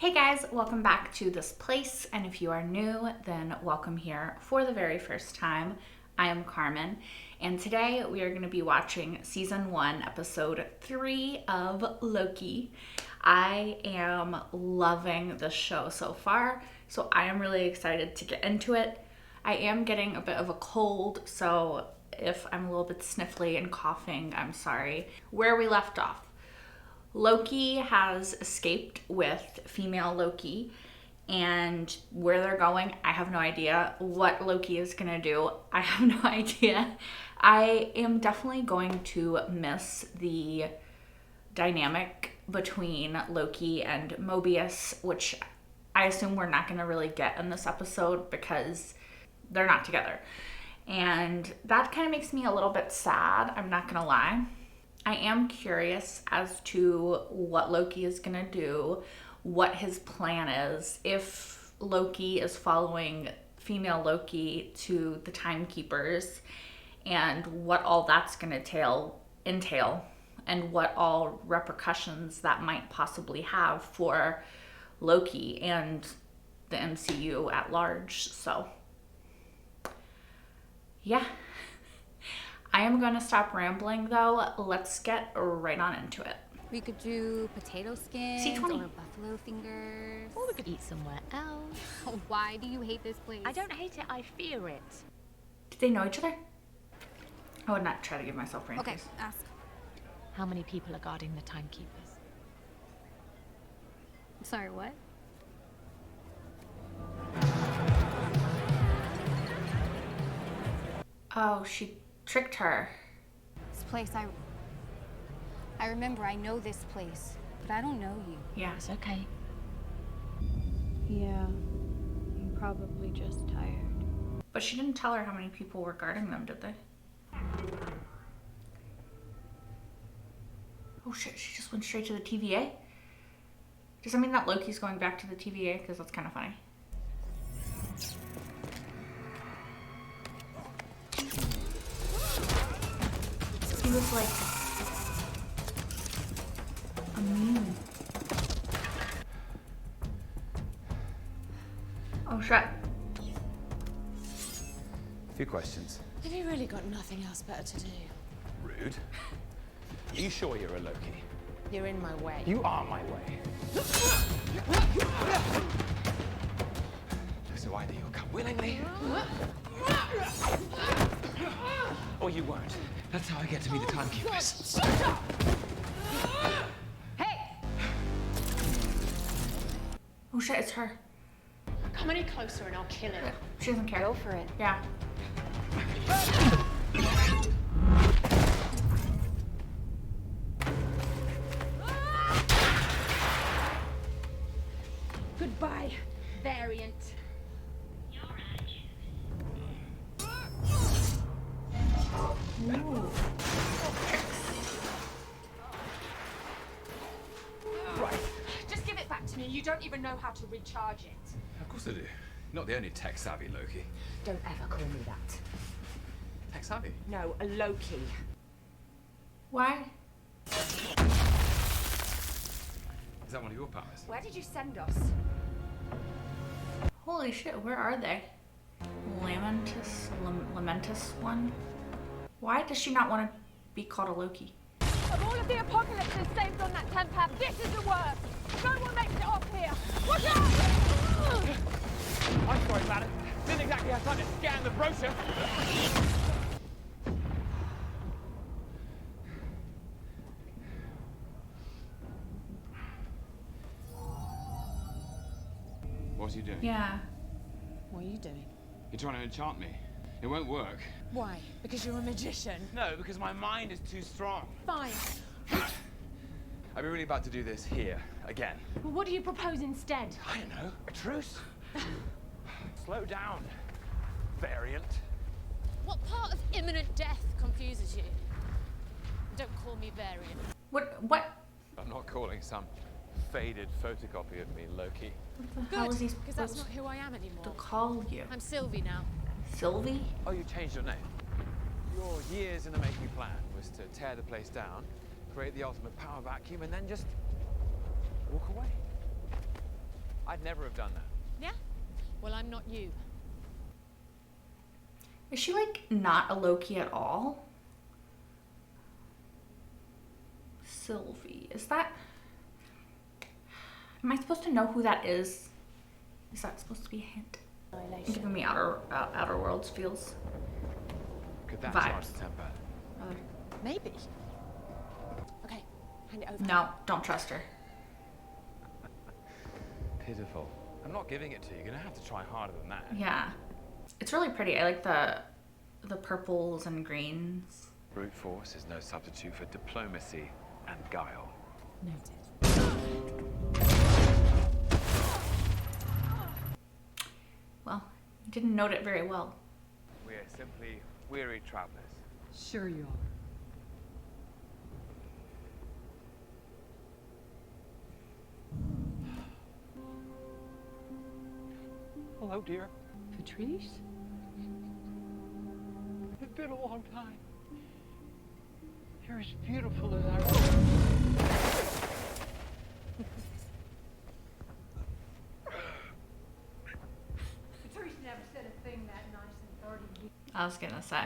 Hey guys, welcome back to this place, and if you are new, then welcome here for the very first time. I am Carmen, and today we are going to be watching Season 1, Episode 3 of Loki. I am loving this show so far, so I am really excited to get into it. I am getting a bit of a cold, so if I'm a little bit sniffly and coughing, I'm sorry. Where we left off. Loki has escaped with female Loki, and where they're going, I have no idea. What Loki is gonna do, I have no idea. I am definitely going to miss the dynamic between Loki and Mobius, which I assume we're not gonna really get in this episode because they're not together. And that kind of makes me a little bit sad, I'm not gonna lie. I am curious as to what Loki is going to do, what his plan is, if Loki is following female Loki to the Timekeepers, and what all that's going to entail, and what all repercussions that might possibly have for Loki and the MCU at large. So, yeah. I am going to stop rambling though. Let's get right on into it. We could do potato skins C20. or buffalo fingers. Or we could eat somewhere else. Why do you hate this place? I don't hate it, I fear it. Did they know each other? I would not try to give myself brain Okay, freeze. ask. How many people are guarding the Timekeepers? Sorry, what? Oh, she tricked her. This place, I remember I know this place, but I don't know you. Yeah. It's okay. Yeah, I'm probably just tired. But she didn't tell her how many people were guarding them, did they? Oh shit, she just went straight to the TVA? Does that mean that Loki's going back to the TVA? Because that's kind of funny. He was like immune. Oh shit. A few questions. Have you really got nothing else better to do? Rude. Are you sure you're a Loki? You're in my way. You are my way. So either you'll come willingly, or you won't. That's how I get to be the Timekeepers. Hey! Oh shit, it's her. Come any closer and I'll kill him. She doesn't care. Go for it. Yeah. Goodbye, variant. Ooh. Right. Just give it back to me. You don't even know how to recharge it. Of course I do. Not the only tech-savvy Loki. Don't ever call me that. Tech-savvy? No, a Loki. Why? Is that one of your powers? Where did you send us? Holy shit, where are they? Lamentis one? Why does she not want to be called a Loki? Of all of the apocalypses saved on that temper, this is the worst. No one makes it off here. Watch out! I'm sorry about it. Didn't exactly have time to scan the brochure. What are you doing? Yeah. What are you doing? You're trying to enchant me. It won't work. Why? Because you're a magician. No, because my mind is too strong. Fine. Are we really about to do this here, again? Well, what do you propose instead? I don't know. A truce? Slow down, variant. What part of imminent death confuses you? Don't call me variant. What? I'm not calling some faded photocopy of me Loki. What the hell is he Because that's supposed not who I am anymore. to call you? I'm Sylvie now. Sylvie? Oh, you changed your name. Your years in the making plan was to tear the place down, create the ultimate power vacuum, and then just walk away. I'd never have done that. Yeah? Well, I'm not you. Is she like not a Loki at all? Sylvie, is that? Am I supposed to know who that is? Is that supposed to be a hint? Giving me Outer Worlds feels. Could that Vibes. charge the temper? Rather. Maybe. Okay, hand it over. No, don't trust her. Pitiful. I'm not giving it to you. You're gonna have to try harder than that. Yeah, it's really pretty. I like the purples and greens. Brute force is no substitute for diplomacy and guile. Noted. Well, you didn't note it very well. We're simply weary travelers. Sure you are. Hello, dear. Patrice? It's been a long time. You're as beautiful as I Patrice never said a thing that nice in 30 years. I was gonna say.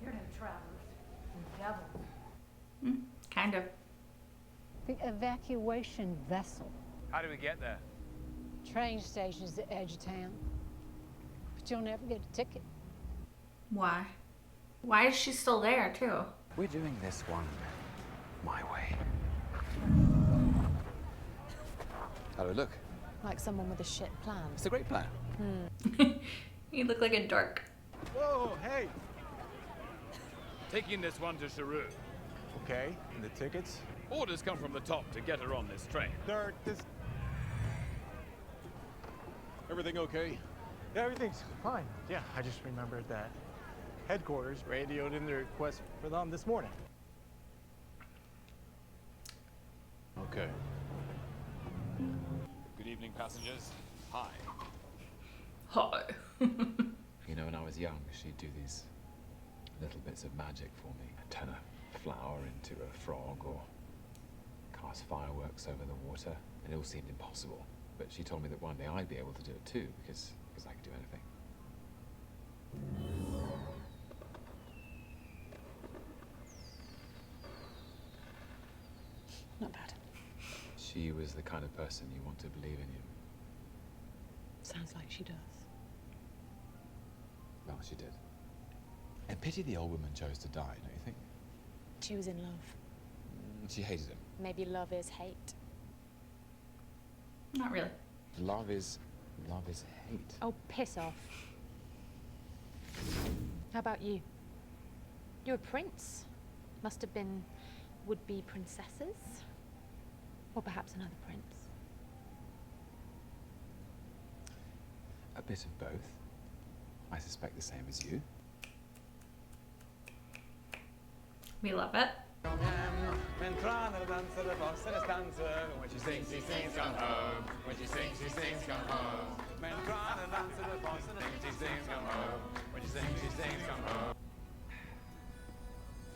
You're no travelers. You're devils. Kind of. The evacuation vessel. How do we get there? Train station's the edge of town. But you'll never get a ticket. Why? Why is she still there too? We're doing this one my way. How do I look? Like someone with a shit plan. It's a great plan. You look like a dork. Whoa, hey! Taking this one to Cheru. Okay, and the tickets? Orders come from the top to get her on this train. Everything okay? Yeah, everything's fine. Yeah, I just remembered that headquarters radioed in their request for them this morning. Okay. Good evening, passengers. Hi. Hi. You know, when I was young, she'd do these little bits of magic for me. Turn a flower into a frog or cast fireworks over the water. And it all seemed impossible. But she told me that one day I'd be able to do it too, because I could do anything. Not bad. She was the kind of person you want to believe in you. Sounds like she does. Well, she did. And pity the old woman chose to die, don't you think? She was in love. She hated him. Maybe love is hate. Not really. Love is hate. Oh, piss off. How about you? You're a prince. Must have been would-be princesses. Or perhaps another prince. A bit of both. I suspect the same as you. We love it. When she sings, come home. When she sings, come home. When she sings, come home. When she sings, come home.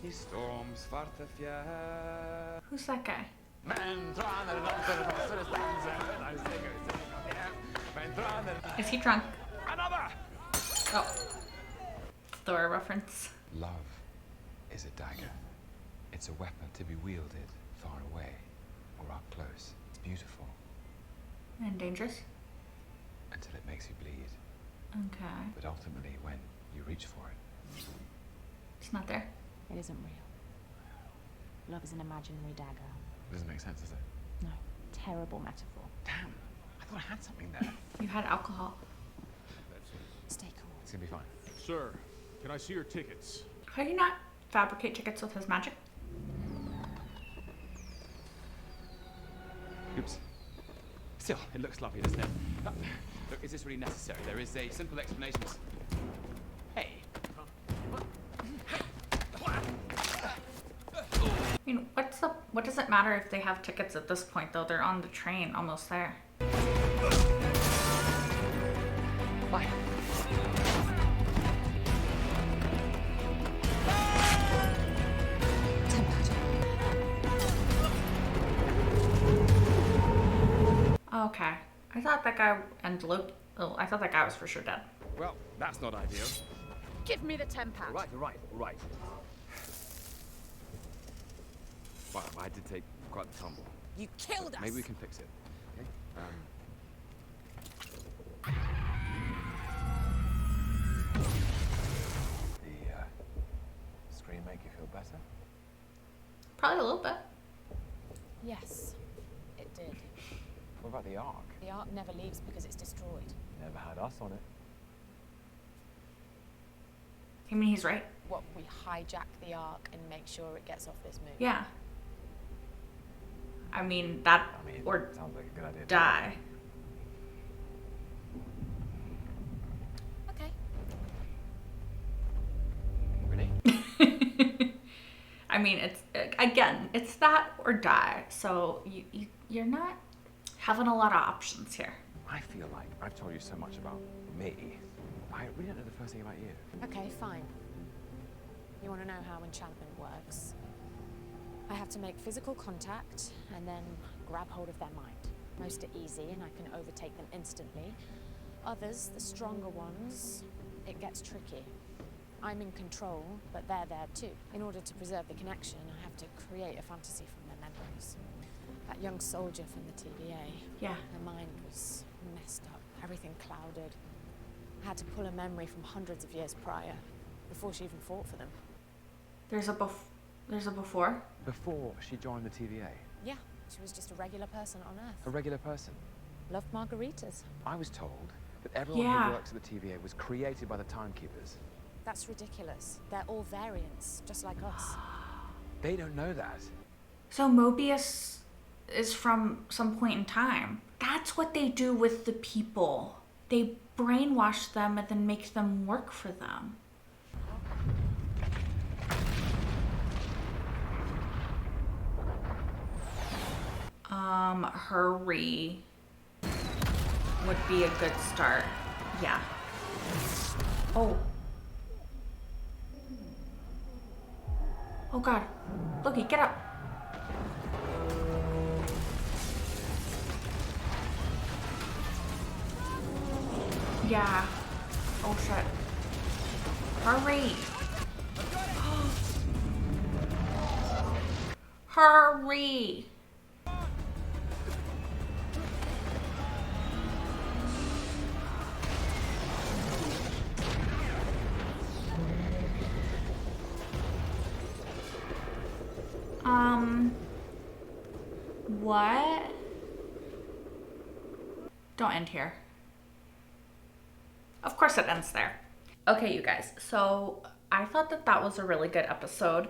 He storms varte fjär. Who's that guy? Is he drunk? Another! Oh. Thor reference. Love is a dagger. It's a weapon to be wielded far away or up close. It's beautiful And dangerous? until it makes you bleed. Okay. But ultimately, when you reach for it, It's not there. It isn't real. Love is an imaginary dagger. it doesn't make sense, does it? No. Terrible metaphor. Damn, I thought I had something there. You had alcohol. Stay cool. It's gonna be fine. Sir, can I see your tickets? How do you not fabricate tickets with his magic? Oops. Still, it looks lovely, doesn't it? Look, is this really necessary? There is a simple explanation. Hey. I mean, what does it matter if they have tickets at this point though? They're on the train, almost there. Bye. Okay. I thought that guy and Loki. Oh, I thought that guy was for sure dead. Well, that's not ideal. Give me the 10 pounds. All right. Wow, I did take quite the tumble. You killed us. Maybe we can fix it. Okay? The screen make you feel better? Probably a little bit. Yes, it did. What about the Ark? The Ark never leaves because it's destroyed. Never had us on it. I mean, he's right. What, we hijack the Ark and make sure it gets off this moon? Yeah. I mean, that or sounds like a good idea. die. Okay. Really? I mean, it's again, it's that or die. So you're not having a lot of options here. I feel like I've told you so much about me. I really don't know the first thing about you. Okay, fine. You want to know how enchantment works? I have to make physical contact and then grab hold of their mind. Most are easy and I can overtake them instantly. Others, the stronger ones, it gets tricky. I'm in control, but they're there too. In order to preserve the connection, I have to create a fantasy from their memories. That young soldier from the TVA. Yeah. Her mind was messed up, everything clouded. I had to pull a memory from hundreds of years prior, before she even fought for them. There's a before? Before she joined the TVA? Yeah, she was just a regular person on Earth. A regular person? Loved margaritas. I was told that everyone who works at the TVA was created by the Timekeepers. That's ridiculous. They're all variants, just like us. They don't know that. So Mobius is from some point in time. That's what they do with the people. They brainwash them and then make them work for them. Hurry would be a good start. Yeah. Oh. Oh God. Loki, get up. Yeah. Oh shit. Hurry. Hurry. What? Don't end here. Of course it ends there. Okay, you guys, so I thought that was a really good episode.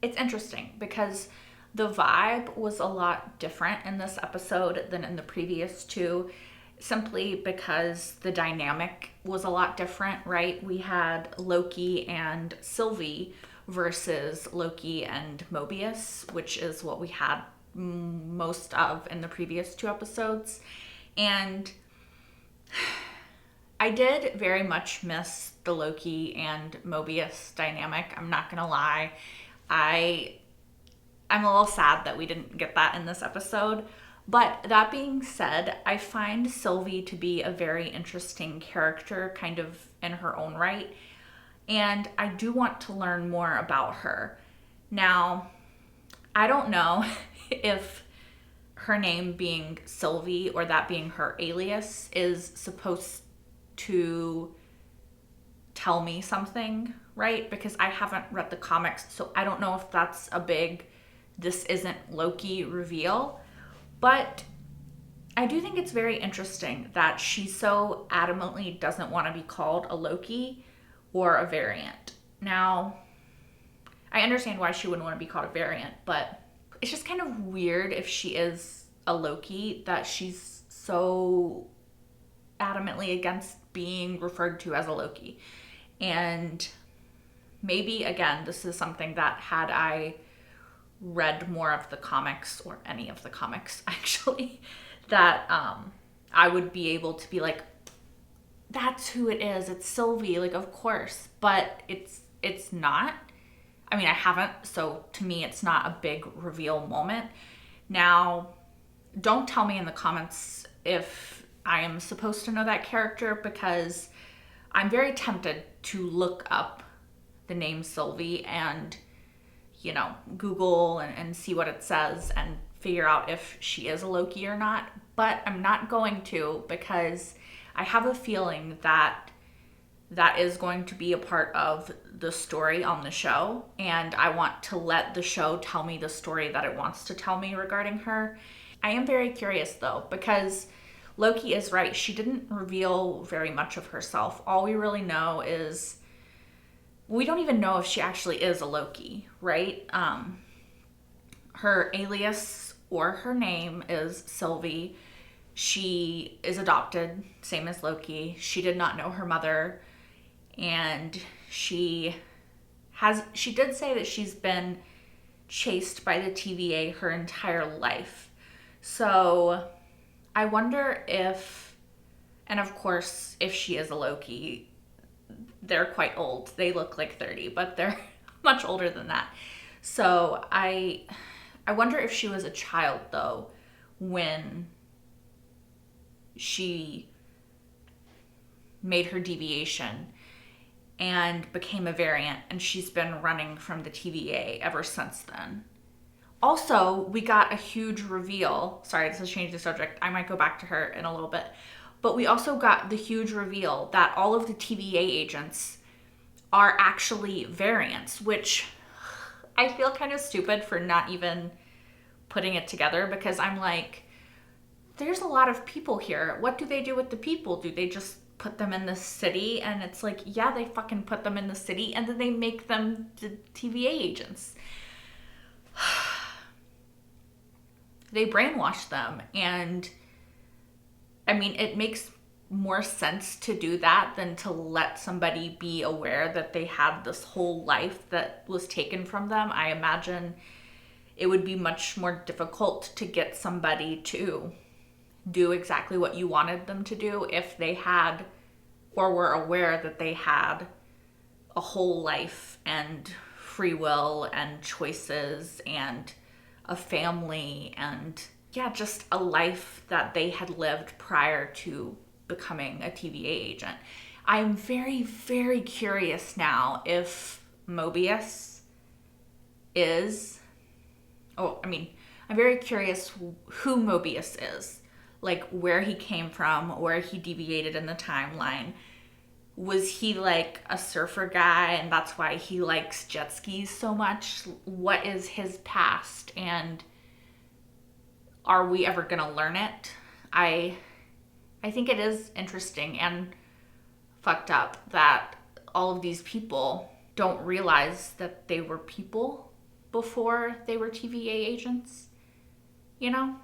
It's interesting because the vibe was a lot different in this episode than in the previous two, simply because the dynamic was a lot different, right? We had Loki and Sylvie versus Loki and Mobius, which is what we had most of in the previous two episodes. And I did very much miss the Loki and Mobius dynamic. I'm not gonna lie. I'm a little sad that we didn't get that in this episode. But that being said, I find Sylvie to be a very interesting character, kind of in her own right. And I do want to learn more about her. Now, I don't know if her name being Sylvie or that being her alias is supposed to tell me something, right? Because I haven't read the comics, so I don't know if that's a big "this isn't Loki" reveal. But I do think it's very interesting that she so adamantly doesn't want to be called a Loki or a variant. Now, I understand why she wouldn't want to be called a variant, but it's just kind of weird if she is a Loki that she's so adamantly against being referred to as a Loki. And maybe, again, this is something that had I read more of the comics, or any of the comics actually, that I would be able to be like, that's who it is, it's Sylvie, like, of course. But it's not. I mean, I haven't, so to me it's not a big reveal moment. Now, don't tell me in the comments if I am supposed to know that character, because I'm very tempted to look up the name Sylvie and, you know, Google and see what it says and figure out if she is a Loki or not. But I'm not going to, because I have a feeling that that is going to be a part of the story on the show, and I want to let the show tell me the story that it wants to tell me regarding her. I am very curious though, because Loki is right. She didn't reveal very much of herself. All we really know is, we don't even know if she actually is a Loki, right? Her alias or her name is Sylvie. She is adopted, same as Loki. She did not know her mother, and she did say that she's been chased by the TVA her entire life. So I wonder if, and of course, if she is a Loki, they're quite old. They look like 30, but they're much older than that. So I wonder if she was a child though when she made her deviation and became a variant, and she's been running from the TVA ever since then. Also, we got a huge reveal. Sorry, this has changed the subject. I might go back to her in a little bit. But we also got the huge reveal that all of the TVA agents are actually variants, which I feel kind of stupid for not even putting it together, because I'm like, there's a lot of people here. What do they do with the people? Do they just put them in the city? And it's like, yeah, they fucking put them in the city, and then they make them the TVA agents. They brainwash them, and I mean, it makes more sense to do that than to let somebody be aware that they had this whole life that was taken from them. I imagine it would be much more difficult to get somebody to do exactly what you wanted them to do if they had, or were aware that they had, a whole life and free will and choices and a family and, yeah, just a life that they had lived prior to becoming a TVA agent. I'm very, very curious now if Mobius is, I'm very curious who Mobius is. Like, where he came from, where he deviated in the timeline. Was he like a surfer guy and that's why he likes jet skis so much? What is his past, and are we ever gonna learn it? I think it is interesting and fucked up that all of these people don't realize that they were people before they were TVA agents, you know?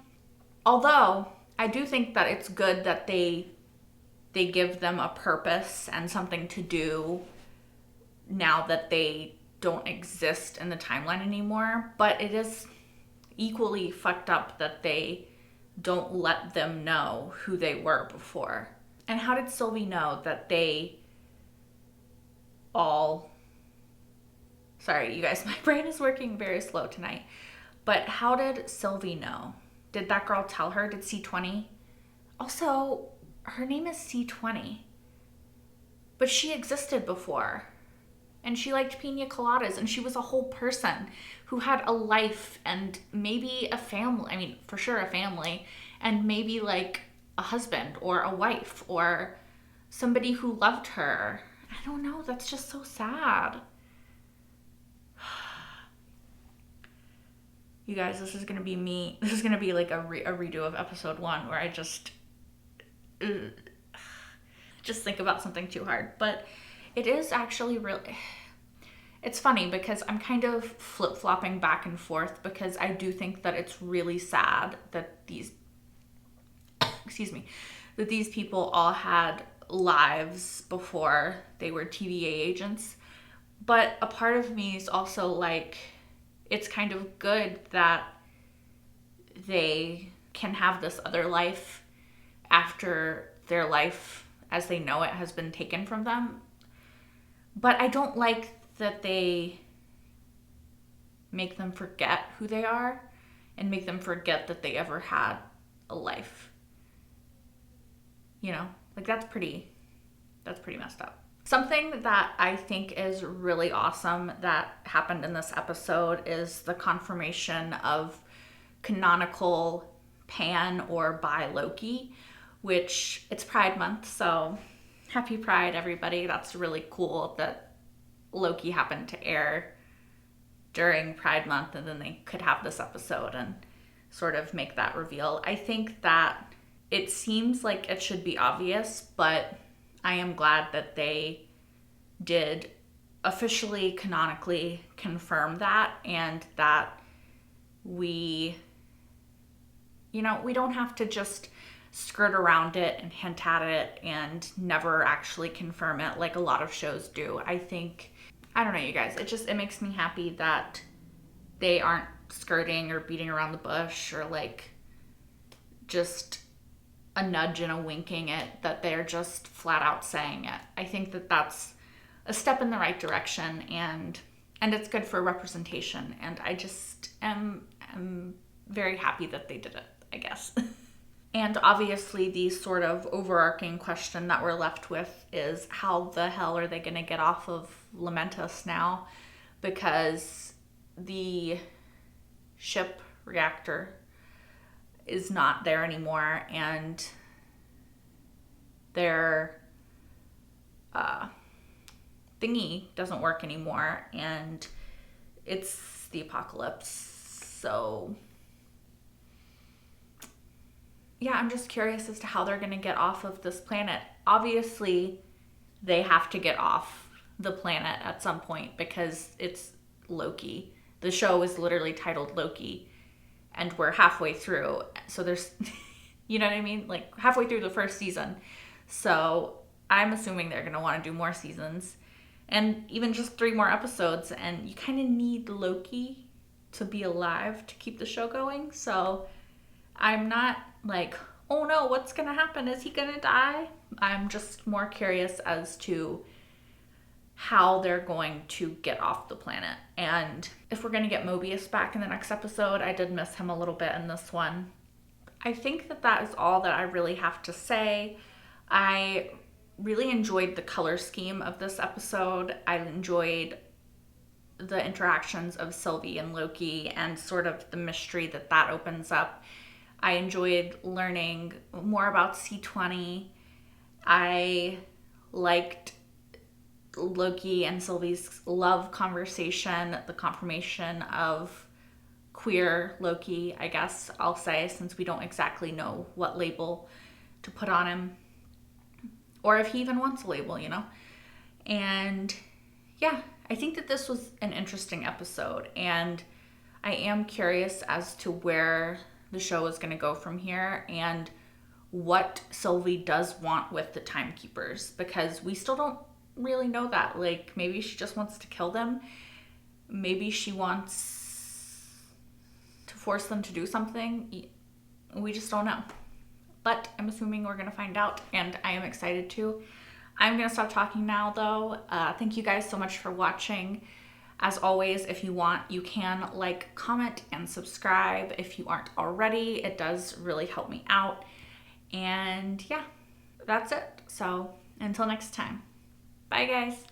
Although I do think that it's good that they give them a purpose and something to do now that they don't exist in the timeline anymore. But it is equally fucked up that they don't let them know who they were before. And how did Sylvie know that they all... Sorry, you guys, my brain is working very slow tonight. But how did Sylvie know? Did that girl tell her? Did C20? Also, her name is C20. But she existed before. And she liked pina coladas, and she was a whole person who had a life and maybe a family. I mean, for sure a family, and maybe like a husband or a wife or somebody who loved her. I don't know, that's just so sad. You guys, this is going to be me. This is going to be like a redo of episode 1 where I just think about something too hard. But it is actually really... It's funny because I'm kind of flip-flopping back and forth, because I do think that it's really sad that these... that these people all had lives before they were TVA agents. But a part of me is also like... It's kind of good that they can have this other life after their life as they know it has been taken from them. But I don't like that they make them forget who they are and make them forget that they ever had a life. You know, like that's pretty messed up. Something that I think is really awesome that happened in this episode is the confirmation of canonical pan or bi Loki, which it's Pride Month, so happy Pride, everybody. That's really cool that Loki happened to air during Pride Month and then they could have this episode and sort of make that reveal. I think that it seems like it should be obvious, but I am glad that they did officially, canonically confirm that, and that we don't have to just skirt around it and hint at it and never actually confirm it like a lot of shows do. I don't know, you guys, it makes me happy that they aren't skirting or beating around the bush or like just a nudge and a winking it, that they're just flat out saying it. I think that that's a step in the right direction, and it's good for representation, and I just am very happy that they did it, I guess. And obviously the sort of overarching question that we're left with is how the hell are they going to get off of Lamentis now, because the ship reactor is not there anymore, and their thingy doesn't work anymore, and it's the apocalypse. So yeah, I'm just curious as to how they're going to get off of this planet. Obviously, they have to get off the planet at some point because it's Loki. The show is literally titled Loki, and we're halfway through. So there's, you know what I mean? Like halfway through the first season. So I'm assuming they're going to want to do more seasons and even just 3 more episodes. And you kind of need Loki to be alive to keep the show going. So I'm not like, oh no, what's going to happen? Is he going to die? I'm just more curious as to how they're going to get off the planet. And if we're going to get Mobius back in the next episode, I did miss him a little bit in this one. I think that is all that I really have to say. I really enjoyed the color scheme of this episode. I enjoyed the interactions of Sylvie and Loki and sort of the mystery that opens up. I enjoyed learning more about C20. I liked Loki and Sylvie's love conversation, the confirmation of queer Loki, I guess I'll say, since we don't exactly know what label to put on him, or if he even wants a label, you know? And yeah, I think that this was an interesting episode, and I am curious as to where the show is going to go from here and what Sylvie does want with the timekeepers, because we still don't really know that. Like, maybe she just wants to kill them. Maybe she wants to force them to do something. We just don't know. But I'm assuming we're going to find out, and I am excited to. I'm going to stop talking now, though. Thank you guys so much for watching. As always, if you want, you can like, comment, and subscribe if you aren't already. It does really help me out. And yeah, that's it. So until next time. Bye, guys.